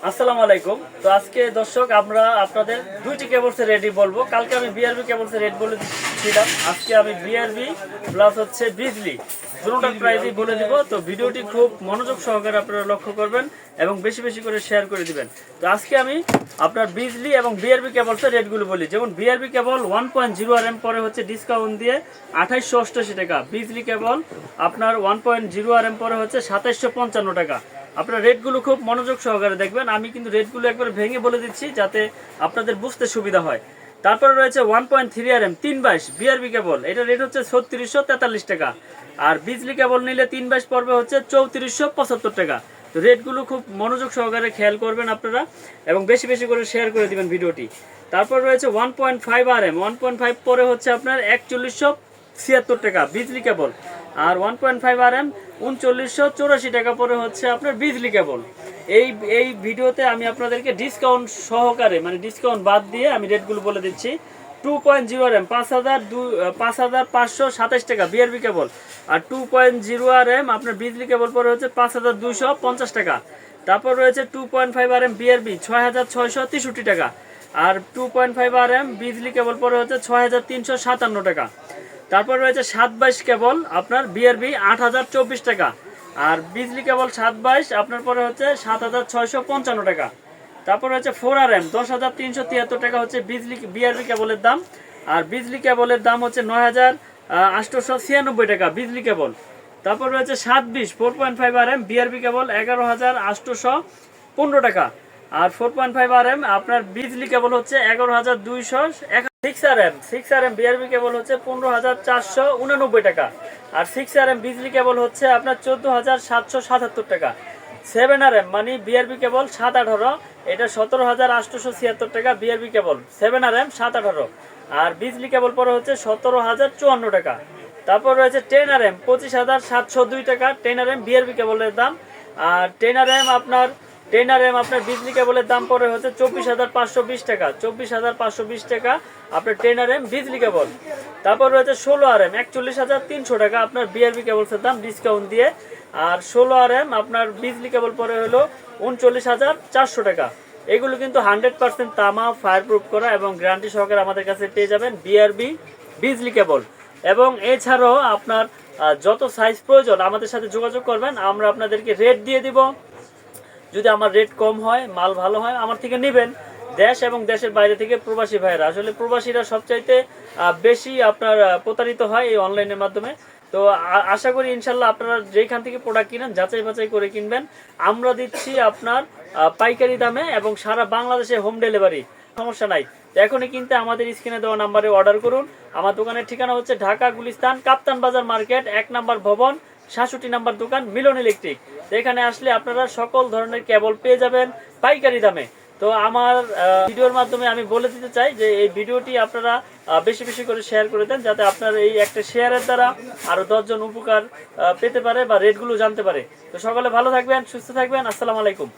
আসসালামু আলাইকুম। তো আজকে দর্শক আমরা আপনাদের দুইটি কেবলসের রেটই বলবো। কালকে আমি বিআরবি কেবলসের রেট বলেছিলাম, আজকে আমি বিআরবি প্লাস হচ্ছে বিজলি দুটোটার প্রাইসই বলে দিব। তো ভিডিওটি খুব মনোযোগ সহকারে আপনারা লক্ষ্য করবেন এবং বেশি বেশি করে শেয়ার করে দিবেন। তো আজকে আমি আপনার বিজলি এবং বিআরবি কেবলসের রেটগুলো বলি। যেমন বিআরবি কেবল 1.0 RM পরে হচ্ছে ডিসকাউন্ট দিয়ে 2888 টাকা, বিজলি কেবল আপনার 1.0 RM পরে হচ্ছে 2755 টাকা। আপনার রেটগুলো খুব মনোযোগ সহকারে দেখবেন, আমি কিন্তু রেটগুলো একবার ভেঙে বলে দিচ্ছি যাতে আপনাদের বুঝতে সুবিধা হয়। তারপরে রয়েছে 1.3 RM 322 বিআরবি কেবল, এটা রেট হচ্ছে 3643 টাকা। আর বিজলি কেবল নিলে 322 পড়বে হচ্ছে 3475 টাকা। তো রেটগুলো খুব মনোযোগ সহকারে খেয়াল করবেন আপনারা এবং বেশি বেশি করে শেয়ার করে দিবেন ভিডিওটি। তারপর রয়েছে 1.5 RM 1.5 পরে হচ্ছে আপনার 4176 টাকা বিজলি কেবল। আর 1.5 RM 3984 টাকা পরে হচ্ছে আপনার বিজলি কেবল। এই ভিডিওতে আমি আপনাদেরকে ডিসকাউন্ট সহকারে মানে ডিসকাউন্ট বাদ দিয়ে আমি রেটগুলো বলে দিচ্ছি। 2.0 RM 5527 টাকা বিআরবি কেবল। আর 2.0 RM আপনার বিজলি কেবল পরে হচ্ছে 5250 টাকা। তারপর রয়েছে 2.5 RM বিআরবি 6663 টাকা। আর 2.5 RM বিজলি কেবল পরে হচ্ছে 6357 টাকা। তারপর রয়েছে 722 কেবল আপনার বিআরবি 8024 টাকা। আর বিজলি কেবল 722 আপনার পরে হচ্ছে 7655 টাকা। তারপর হচ্ছে 4 RM 10373 টাকা হচ্ছে বিজলি বিআরবি কেবলের দাম। আর বিজলি কেবলের দাম হচ্ছে 9896 টাকা বিজলি কেবল। তারপর রয়েছে 720 4.5 RM বিআরবি কেবল 11215 টাকা। আর 4.5 RM আপনার বিজলি কেবল হচ্ছে 11200। 6 RM বিআরবি কেবল হচ্ছে 15489 টাকা। আর 6 RM বিজলি কেবল হচ্ছে আপনার 14777 টাকা। 7 RM মানে বিআরবি কেবল 718, এটা 17876 টাকা বিআরবি কেবল 7 RM 718। আর বিজলি কেবল পরে হচ্ছে 17054 টাকা। তারপর রয়েছে 10 RM 25702 টাকা 10 RM বিআরবি কেবলের দাম। আর 10 RM আপনার বিজলি কেবলের দাম পড়ে হচ্ছে 24520 টাকা 24520 টাকা আপনার 10 RM বিজলি কেবল। তারপর রয়েছে 16 RM 41300 টাকা আপনার বিআরবি কেবলসের দাম ডিসকাউন্ট দিয়ে। আর 16 RM আপনার বিজলি কেবল পরে হলো 39400 টাকা। এগুলো কিন্তু 100% তামা ফায়ারপ্রুফ করা এবং গ্যারান্টি সহকারে আমাদের কাছে পেয়ে যাবেন বিআরবি বিজলি কেবল। এবং এছাড়াও আপনার যত সাইজ প্রয়োজন আমাদের সাথে যোগাযোগ করবেন, আমরা আপনাদেরকে রেট দিয়ে দিব। যদি আমার রেট কম হয়, মাল ভালো হয়, আমার থেকে নেবেন। দেশ এবং দেশের বাইরে থেকে প্রবাসী ভাইরা, আসলে প্রবাসীরা সবচাইতে বেশি আপনার প্রতারিত হয় এই অনলাইনের মাধ্যমে। তো আশা করি ইনশাল্লাহ আপনারা যেখান থেকে প্রোডাক্ট কিনেন যাচাই বাছাই করে কিনবেন। আমরা দিচ্ছি আপনার পাইকারি দামে এবং সারা বাংলাদেশে হোম ডেলিভারি, সমস্যা নাই। তো এখনই কিনতে আমাদের স্ক্রিনে দেওয়া নাম্বারে অর্ডার করুন। আমার দোকানের ঠিকানা হচ্ছে ঢাকা গুলিস্তান কাপ্তান বাজার মার্কেট 1 নম্বর ভবন 66 নম্বর দোকান মিলন ইলেকট্রিক। এখানে আসলে আপনারা সকল ধরনের কেবল পেয়ে যাবেন পাইকারি দামে। তো আমার ভিডিওর মাধ্যমে আমি বলে দিতে চাই যে এই ভিডিওটি আপনারা বেশি বেশি করে শেয়ার করে দেন, যাতে আপনার এই একটা শেয়ারের দ্বারা আরো 10 জন উপকার পেতে পারে বা রেটগুলো জানতে পারে। তো সকলে ভালো থাকবেন, সুস্থ থাকবেন। আসসালামু আলাইকুম।